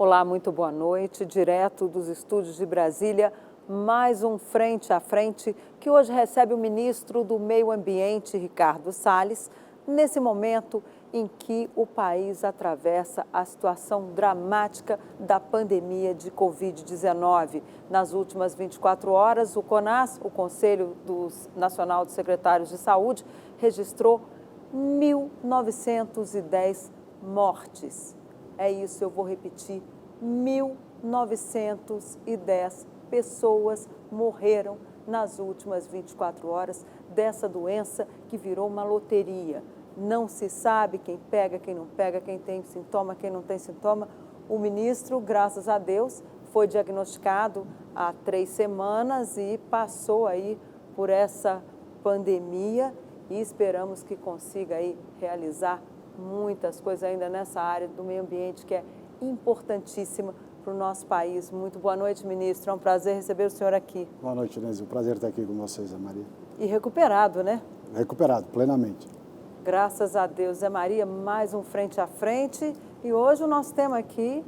Olá, muito boa noite. Direto dos estúdios de Brasília, mais um Frente a Frente, que hoje recebe o ministro do Meio Ambiente, Ricardo Salles, nesse momento em que o país atravessa a situação dramática da pandemia de Covid-19. Nas últimas 24 horas, o CONAS, o Conselho Nacional dos Secretários de Saúde, registrou 1.910 mortes. É isso, eu vou repetir, 1.910 pessoas morreram nas últimas 24 horas dessa doença que virou uma loteria. Não se sabe quem pega, quem não pega, quem tem sintoma, quem não tem sintoma. O ministro, graças a Deus, foi diagnosticado há 3 semanas e passou aí por essa pandemia e esperamos que consiga aí realizar muitas coisas ainda nessa área do meio ambiente que é importantíssima para o nosso país. Muito boa noite, ministro. É um prazer receber o senhor aqui. Boa noite, Inês. Um prazer estar aqui com vocês, Zé Maria. E recuperado, né? Recuperado, plenamente. Graças a Deus, Zé Maria, mais um Frente a Frente. E hoje o nosso tema aqui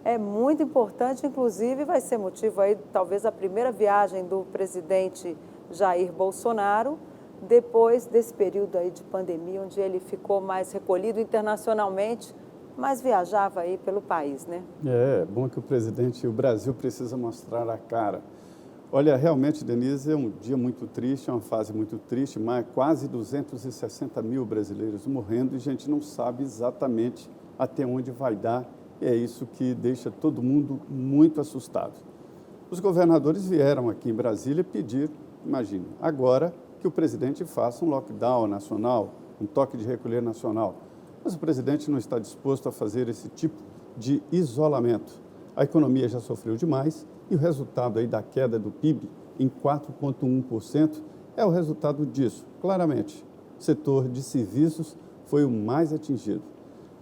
é muito importante, inclusive vai ser motivo aí, talvez, a primeira viagem do presidente Jair Bolsonaro, depois desse período aí de pandemia, onde ele ficou mais recolhido internacionalmente, mas viajava aí pelo país, né? É bom que o Brasil precisa mostrar a cara. Olha, realmente, Denise, é um dia muito triste, é uma fase muito triste, mas quase 260 mil brasileiros morrendo e a gente não sabe exatamente até onde vai dar. E é isso que deixa todo mundo muito assustado. Os governadores vieram aqui em Brasília pedir, imagina, agora que o presidente faça um lockdown nacional, um toque de recolher nacional. Mas o presidente não está disposto a fazer esse tipo de isolamento. A economia já sofreu demais e o resultado aí da queda do PIB em 4,1% é o resultado disso. Claramente, o setor de serviços foi o mais atingido.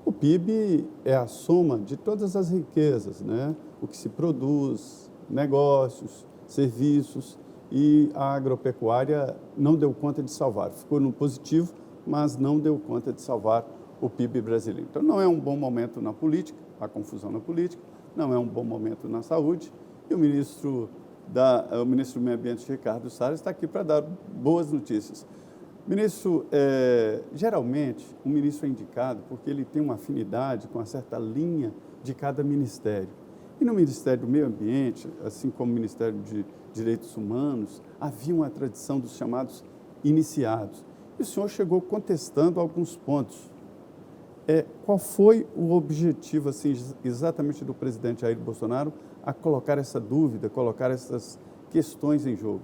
O PIB é a soma de todas as riquezas, né? O que se produz, negócios, serviços, e a agropecuária não deu conta de salvar. Ficou no positivo, mas não deu conta de salvar o PIB brasileiro. Então, não é um bom momento na política, a confusão na política, não é um bom momento na saúde, e o ministro do Meio Ambiente, Ricardo Salles, está aqui para dar boas notícias. Ministro, geralmente, o ministro é indicado porque ele tem uma afinidade com uma certa linha de cada ministério. E no Ministério do Meio Ambiente, assim como no Ministério de Direitos Humanos, havia uma tradição dos chamados iniciados. E o senhor chegou contestando alguns pontos. Qual foi o objetivo, assim, exatamente do presidente Jair Bolsonaro a colocar essa dúvida, colocar essas questões em jogo?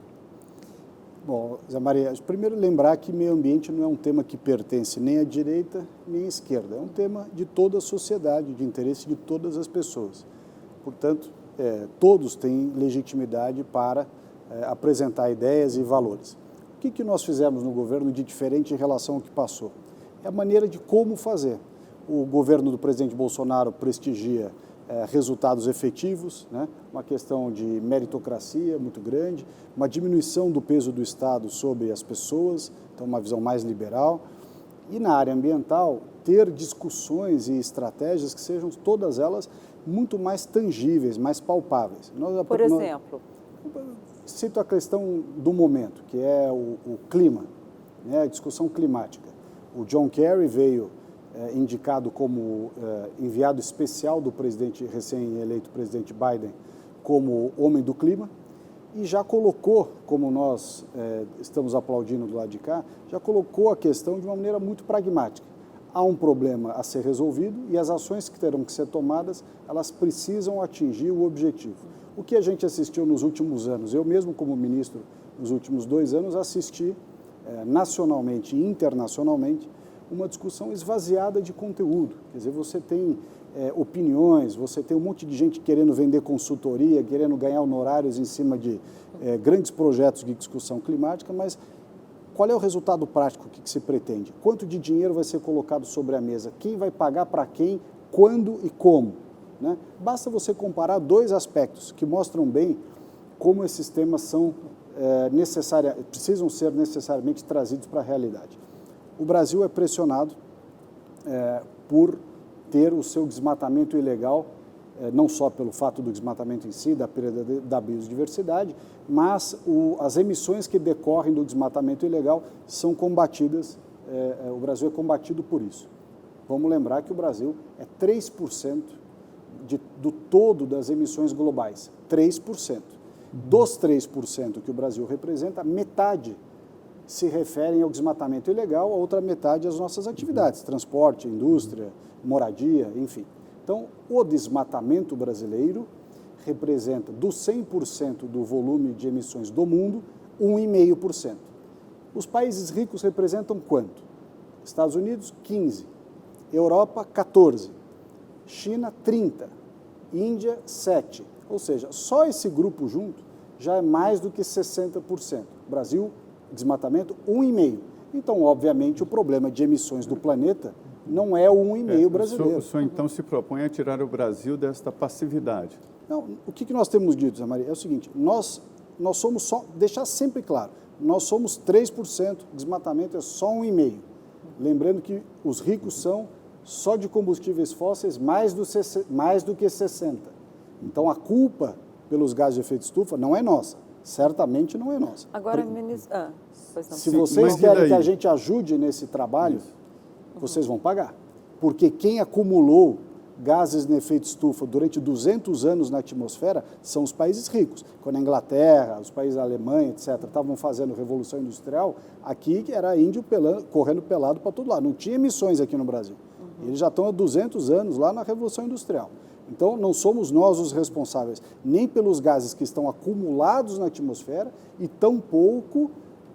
Bom, Zé Maria, primeiro lembrar que meio ambiente não é um tema que pertence nem à direita nem à esquerda. É um tema de toda a sociedade, de interesse de todas as pessoas. Portanto, todos têm legitimidade para apresentar ideias e valores. O que nós fizemos no governo de diferente em relação ao que passou? É a maneira de como fazer. O governo do presidente Bolsonaro prestigia resultados efetivos, né? Uma questão de meritocracia muito grande, uma diminuição do peso do Estado sobre as pessoas, então uma visão mais liberal. E na área ambiental, ter discussões e estratégias que sejam todas elas muito mais tangíveis, mais palpáveis. Por exemplo? Cito a questão do momento, que é o clima, né, a discussão climática. O John Kerry veio indicado como enviado especial do presidente recém-eleito, presidente Biden, como homem do clima, e já colocou, como nós estamos aplaudindo do lado de cá, já colocou a questão de uma maneira muito pragmática. Há um problema a ser resolvido e as ações que terão que ser tomadas, elas precisam atingir o objetivo. O que a gente assistiu nos últimos anos, eu mesmo como ministro, nos últimos 2 anos, assisti nacionalmente e internacionalmente uma discussão esvaziada de conteúdo. Quer dizer, você tem opiniões, você tem um monte de gente querendo vender consultoria, querendo ganhar honorários em cima de grandes projetos de discussão climática, mas qual é o resultado prático que se pretende? Quanto de dinheiro vai ser colocado sobre a mesa? Quem vai pagar para quem, quando e como? Né? Basta você comparar 2 aspectos que mostram bem como esses temas são precisam ser necessariamente trazidos para a realidade. O Brasil é pressionado por ter o seu desmatamento ilegal não só pelo fato do desmatamento em si, da perda da biodiversidade, mas as emissões que decorrem do desmatamento ilegal são combatidas, o Brasil é combatido por isso. Vamos lembrar que o Brasil é 3% do todo das emissões globais, 3%. Dos 3% que o Brasil representa, metade se referem ao desmatamento ilegal, a outra metade às nossas atividades, transporte, indústria, moradia, enfim. Então, o desmatamento brasileiro representa, dos 100% do volume de emissões do mundo, 1,5%. Os países ricos representam quanto? Estados Unidos, 15%. Europa, 14%. China, 30%. Índia, 7%. Ou seja, só esse grupo junto já é mais do que 60%. Brasil, desmatamento, 1,5%. Então, obviamente, o problema de emissões do planeta não é o 1,5% brasileiro. O senhor, então, se propõe a tirar o Brasil desta passividade? Não, o que nós temos dito, Zé Maria, é o seguinte, nós somos só, deixar sempre claro, nós somos 3%, desmatamento é só 1,5%. Lembrando que os ricos são só de combustíveis fósseis mais do que 60%. Então, a culpa pelos gases de efeito estufa não é nossa, certamente não é nossa. Agora, ministro... pois não. Se vocês querem que a gente ajude nesse trabalho, vocês vão pagar. Porque quem acumulou gases de efeito estufa durante 200 anos na atmosfera são os países ricos. Quando a Inglaterra, os países da Alemanha, etc., estavam fazendo revolução industrial, aqui era índio correndo pelado para todo lado. Não tinha emissões aqui no Brasil. Eles já estão há 200 anos lá na revolução industrial. Então, não somos nós os responsáveis nem pelos gases que estão acumulados na atmosfera e tampouco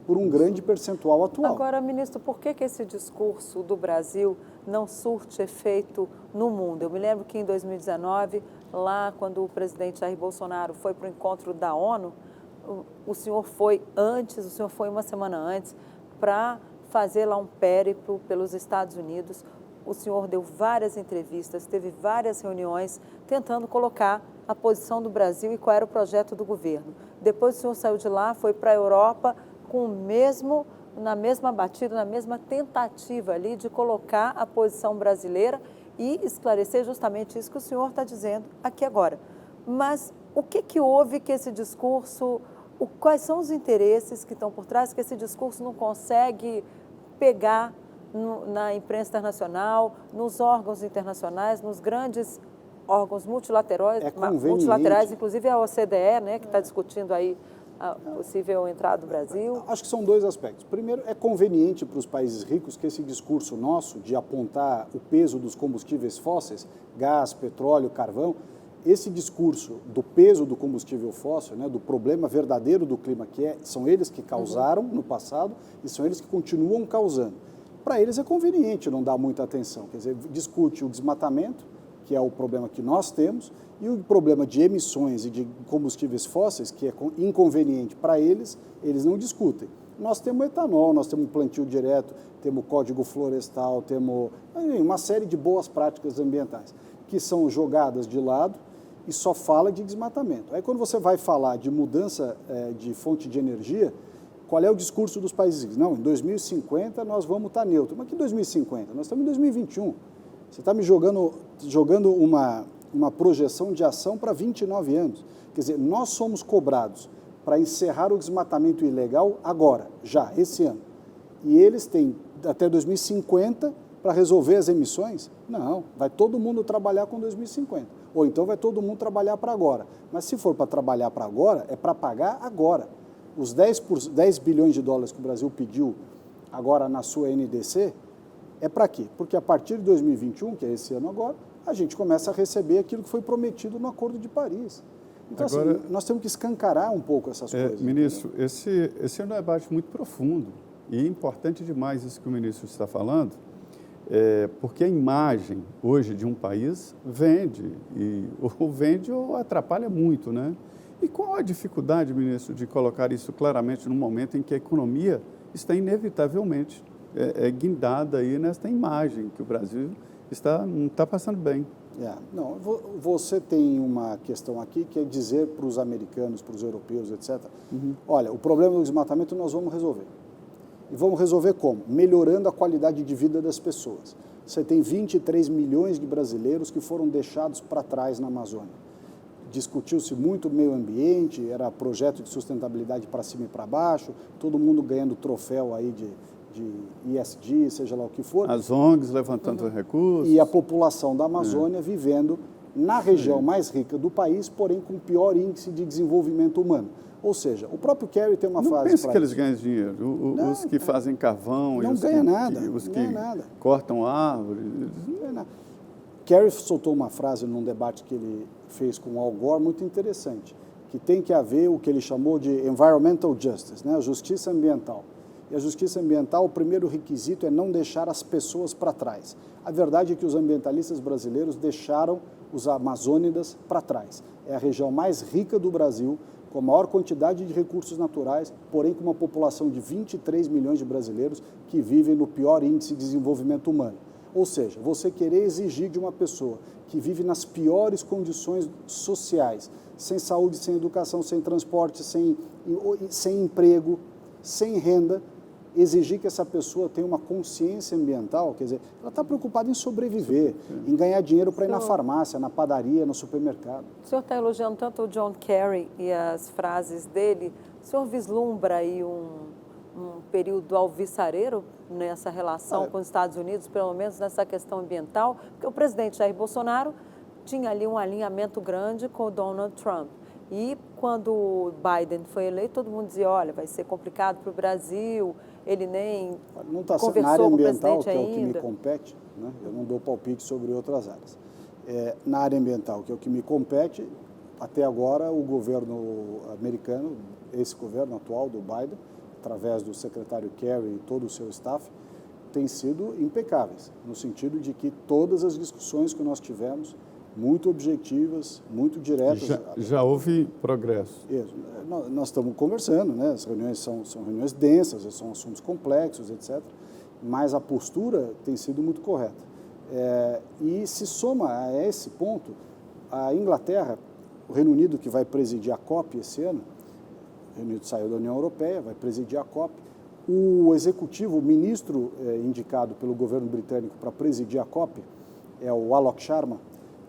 por um grande percentual atual. Agora, ministro, por que esse discurso do Brasil não surte efeito no mundo? Eu me lembro que em 2019, lá quando o presidente Jair Bolsonaro foi para o encontro da ONU, o senhor foi uma semana antes, para fazer lá um périplo pelos Estados Unidos. O senhor deu várias entrevistas, teve várias reuniões tentando colocar a posição do Brasil e qual era o projeto do governo. Depois o senhor saiu de lá, foi para a Europa na mesma batida, na mesma tentativa ali de colocar a posição brasileira e esclarecer justamente isso que o senhor está dizendo aqui agora. Mas o que houve que esse discurso, quais são os interesses que estão por trás que esse discurso não consegue pegar na imprensa internacional, nos órgãos internacionais, nos grandes órgãos multilaterais, inclusive a OCDE, né, que está discutindo aí a possível entrada do Brasil? Acho que são dois aspectos. Primeiro, é conveniente para os países ricos que esse discurso nosso de apontar o peso dos combustíveis fósseis, gás, petróleo, carvão, esse discurso do peso do combustível fóssil, né, do problema verdadeiro do clima, são eles que causaram no passado e são eles que continuam causando. Para eles é conveniente não dar muita atenção, quer dizer, discute o desmatamento, que é o problema que nós temos, e o problema de emissões e de combustíveis fósseis, que é inconveniente para eles não discutem. Nós temos etanol, nós temos plantio direto, temos código florestal, temos uma série de boas práticas ambientais, que são jogadas de lado e só fala de desmatamento. Aí quando você vai falar de mudança de fonte de energia, qual é o discurso dos países ricos? Não, em 2050 nós vamos estar neutros. Mas que 2050? Nós estamos em 2021. Você está me jogando uma projeção de ação para 29 anos. Quer dizer, nós somos cobrados para encerrar o desmatamento ilegal agora, já, esse ano. E eles têm até 2050 para resolver as emissões? Não, vai todo mundo trabalhar com 2050. Ou então vai todo mundo trabalhar para agora. Mas se for para trabalhar para agora, é para pagar agora. Os 10 bilhões de dólares que o Brasil pediu agora na sua NDC, é para quê? Porque a partir de 2021, que é esse ano agora, a gente começa a receber aquilo que foi prometido no Acordo de Paris. Então, agora, assim, nós temos que escancarar um pouco essas coisas. Ministro, esse é um debate muito profundo e é importante demais isso que o ministro está falando, porque a imagem hoje de um país vende, ou atrapalha muito, né? E qual a dificuldade, ministro, de colocar isso claramente no momento em que a economia está inevitavelmente guindada aí nesta imagem que o Brasil não está passando bem? Não, você tem uma questão aqui que é dizer para os americanos, para os europeus, etc., olha, o problema do desmatamento nós vamos resolver. E vamos resolver como? Melhorando a qualidade de vida das pessoas. Você tem 23 milhões de brasileiros que foram deixados para trás na Amazônia. Discutiu-se muito o meio ambiente, era projeto de sustentabilidade para cima e para baixo, todo mundo ganhando troféu aí de ESG, seja lá o que for. As ONGs levantando recursos. E a população da Amazônia vivendo na região mais rica do país, porém com pior índice de desenvolvimento humano. Ou seja, o próprio Kerry tem uma frase... Não pense que eles ganham dinheiro. Os que fazem carvão... Não ganham nada. Os que cortam árvores... Não ganham nada. Kerry soltou uma frase num debate que ele fez com Al Gore muito interessante, que tem que haver o que ele chamou de environmental justice, né? A justiça ambiental. E a justiça ambiental, o primeiro requisito é não deixar as pessoas para trás. A verdade é que os ambientalistas brasileiros deixaram os amazônidas para trás. É a região mais rica do Brasil, com a maior quantidade de recursos naturais, porém com uma população de 23 milhões de brasileiros que vivem no pior índice de desenvolvimento humano. Ou seja, você querer exigir de uma pessoa que vive nas piores condições sociais, sem saúde, sem educação, sem transporte, sem emprego, sem renda, exigir que essa pessoa tenha uma consciência ambiental, quer dizer, ela está preocupada em sobreviver, em ganhar dinheiro para ir na farmácia, na padaria, no supermercado. O senhor está elogiando tanto o John Kerry e as frases dele, o senhor vislumbra aí um período alvissareiro nessa relação com os Estados Unidos, pelo menos nessa questão ambiental? Porque o presidente Jair Bolsonaro tinha ali um alinhamento grande com o Donald Trump. E quando o Biden foi eleito, todo mundo dizia, olha, vai ser complicado para o Brasil, ele nem não tá conversou na área com o ambiental, presidente que é o que ainda. me compete, né? Eu não dou palpite sobre outras áreas. Na área ambiental, que é o que me compete, até agora o governo americano, esse governo atual do Biden, através do secretário Kerry e todo o seu staff, tem sido impecáveis, no sentido de que todas as discussões que nós tivemos, muito objetivas, muito diretas. Já houve progresso. Isso. Nós estamos conversando, né? As reuniões são reuniões densas, são assuntos complexos, etc. Mas a postura tem sido muito correta. E se soma a esse ponto, a Inglaterra, o Reino Unido, que vai presidir a COP esse ano, o Reino Unido saiu da União Europeia, vai presidir a COP, o executivo, o ministro indicado pelo governo britânico para presidir a COP, é o Alok Sharma,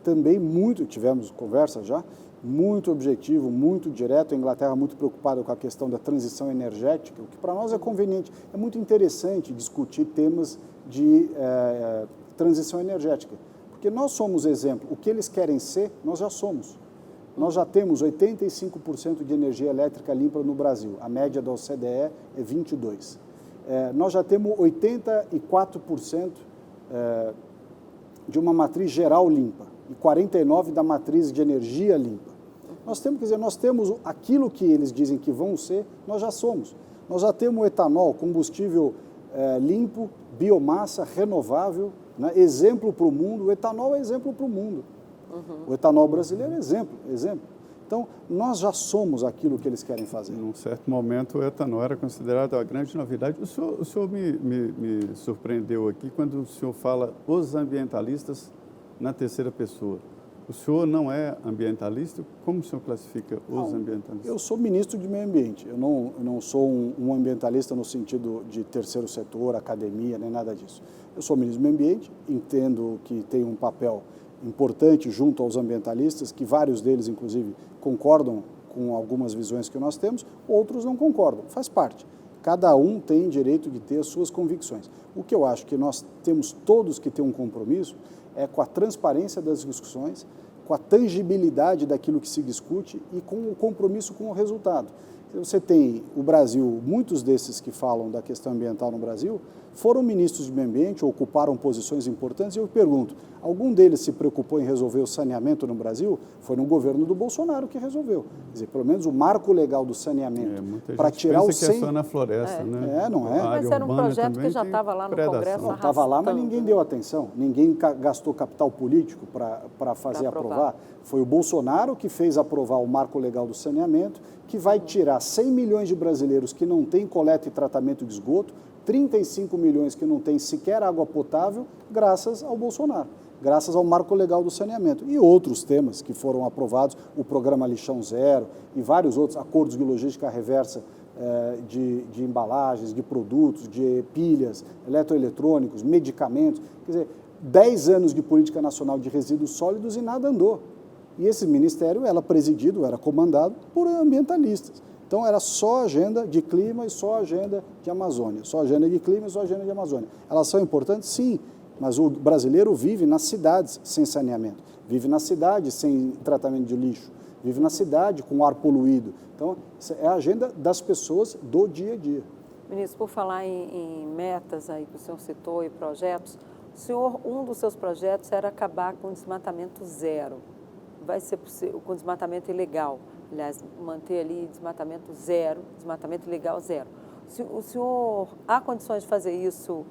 também tivemos conversa já, muito objetivo, muito direto, a Inglaterra muito preocupada com a questão da transição energética, o que para nós é conveniente. É muito interessante discutir temas de transição energética, porque nós somos exemplo. O que eles querem ser, nós já somos. Nós já temos 85% de energia elétrica limpa no Brasil, a média da OCDE é 22%. Nós já temos 84% de uma matriz geral limpa e 49% da matriz de energia limpa. Nós temos aquilo que eles dizem que vão ser, nós já somos. Nós já temos etanol, combustível limpo, biomassa, renovável, né? Exemplo para o mundo. O etanol é exemplo para o mundo. O etanol brasileiro é exemplo. Então, nós já somos aquilo que eles querem fazer. Num certo momento, o etanol era considerado a grande novidade. O senhor me surpreendeu aqui quando o senhor fala os ambientalistas na terceira pessoa. O senhor não é ambientalista? Como o senhor classifica os ambientalistas? Eu sou ministro de meio ambiente. Eu não sou um ambientalista no sentido de terceiro setor, academia, nem nada disso. Eu sou ministro do meio ambiente, entendo que tem um papel importante junto aos ambientalistas, que vários deles, inclusive, concordam com algumas visões que nós temos, outros não concordam, faz parte. Cada um tem direito de ter as suas convicções. O que eu acho que nós temos todos que ter um compromisso é com a transparência das discussões, com a tangibilidade daquilo que se discute e com o compromisso com o resultado. Você tem o Brasil, muitos desses que falam da questão ambiental no Brasil, foram ministros de meio ambiente, ocuparam posições importantes, e eu pergunto, algum deles se preocupou em resolver o saneamento no Brasil? Foi no governo do Bolsonaro que resolveu. Quer dizer, pelo menos o marco legal do saneamento, para tirar o 100... que é só na floresta, né? Não é? Mas era um projeto que já estava lá no Congresso. Não, estava lá, mas ninguém deu atenção, ninguém gastou capital político para fazer aprovar. Foi o Bolsonaro que fez aprovar o marco legal do saneamento, que vai tirar 100 milhões de brasileiros que não têm coleta e tratamento de esgoto, 35 milhões que não têm sequer água potável, graças ao Bolsonaro, graças ao marco legal do saneamento. E outros temas que foram aprovados, o programa Lixão Zero e vários outros, acordos de logística reversa de embalagens, de produtos, de pilhas, eletroeletrônicos, medicamentos. Quer dizer, 10 anos de política nacional de resíduos sólidos e nada andou. E esse ministério era presidido, era comandado por ambientalistas. Então era só agenda de clima e só agenda de Amazônia, só agenda de clima e só agenda de Amazônia. Elas são importantes? Sim, mas o brasileiro vive nas cidades sem saneamento, vive na cidade sem tratamento de lixo, vive na cidade com ar poluído. Então, é a agenda das pessoas do dia a dia. Ministro, por falar em metas aí que o senhor citou e projetos, um dos seus projetos era acabar com o desmatamento zero. Vai ser possível, com desmatamento ilegal. Aliás, manter ali desmatamento zero, desmatamento ilegal zero. O senhor há condições de fazer isso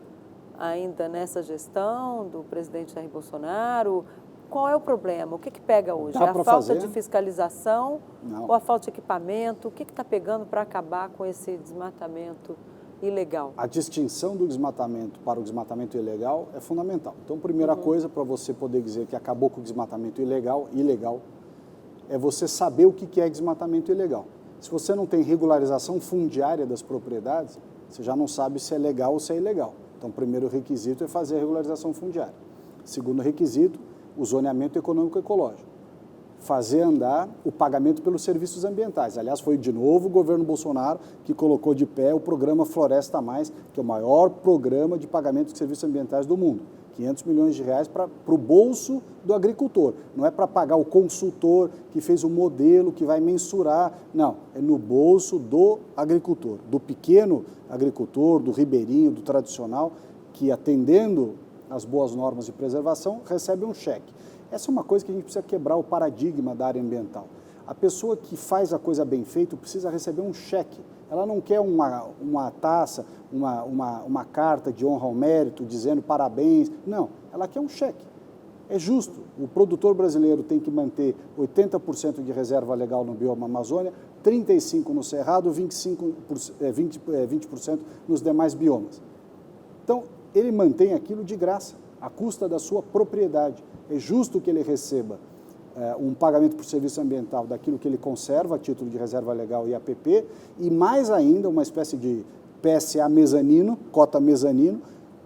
ainda nessa gestão do presidente Jair Bolsonaro? Qual é o problema? O que pega hoje? É a falta de fiscalização? Não. Ou a falta de equipamento? O que está pegando para acabar com esse desmatamento ilegal? A distinção do desmatamento para o desmatamento ilegal é fundamental. Então, primeira coisa para você poder dizer que acabou com o desmatamento ilegal, é você saber o que é desmatamento ilegal. Se você não tem regularização fundiária das propriedades, você já não sabe se é legal ou se é ilegal. Então, o primeiro requisito é fazer a regularização fundiária. Segundo requisito, o zoneamento econômico-ecológico. Fazer andar o pagamento pelos serviços ambientais. Aliás, foi de novo o governo Bolsonaro que colocou de pé o programa Floresta Mais, que é o maior programa de pagamento de serviços ambientais do mundo. 500 milhões de reais para o bolso do agricultor. Não é para pagar o consultor que fez o modelo, que vai mensurar. Não, é no bolso do agricultor, do pequeno agricultor, do ribeirinho, do tradicional, que atendendo às boas normas de preservação, recebe um cheque. Essa é uma coisa que a gente precisa quebrar o paradigma da área ambiental. A pessoa que faz a coisa bem feita precisa receber um cheque. Ela não quer uma taça, uma carta de honra ao mérito, dizendo parabéns. Não, ela quer um cheque. É justo. O produtor brasileiro tem que manter 80% de reserva legal no bioma Amazônia, 35% no Cerrado, 20% nos demais biomas. Então, ele mantém aquilo de graça, à custa da sua propriedade. É justo que ele receba um pagamento por serviço ambiental daquilo que ele conserva a título de reserva legal e APP, e mais ainda uma espécie de PSA mezanino, cota mezanino,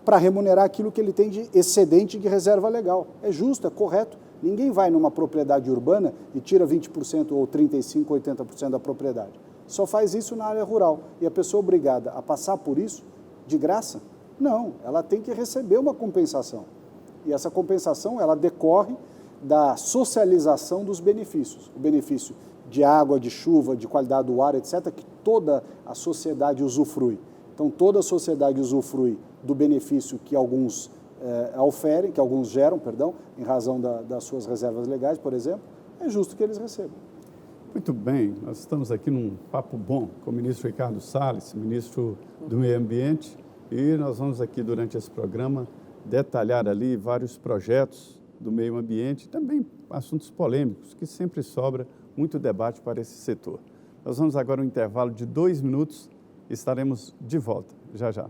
para remunerar aquilo que ele tem de excedente de reserva legal. É justo, é correto. Ninguém vai numa propriedade urbana e tira 20% ou 35%, 80% da propriedade. Só faz isso na área rural. E a pessoa obrigada a passar por isso de graça? Não, ela tem que receber uma compensação. E essa compensação, ela decorre da socialização dos benefícios. O benefício de água, de chuva, de qualidade do ar, etc., que toda a sociedade usufrui. Então, toda a sociedade usufrui do benefício que alguns oferem, que alguns geram, em razão das suas reservas legais, por exemplo, é justo que eles recebam. Muito bem, nós estamos aqui num papo bom com o ministro Ricardo Salles, ministro do Meio Ambiente, e nós vamos aqui, durante esse programa, detalhar ali vários projetos do meio ambiente, também assuntos polêmicos, que sempre sobra muito debate para esse setor. Nós vamos agora a um intervalo de 2 minutos e estaremos de volta, já já.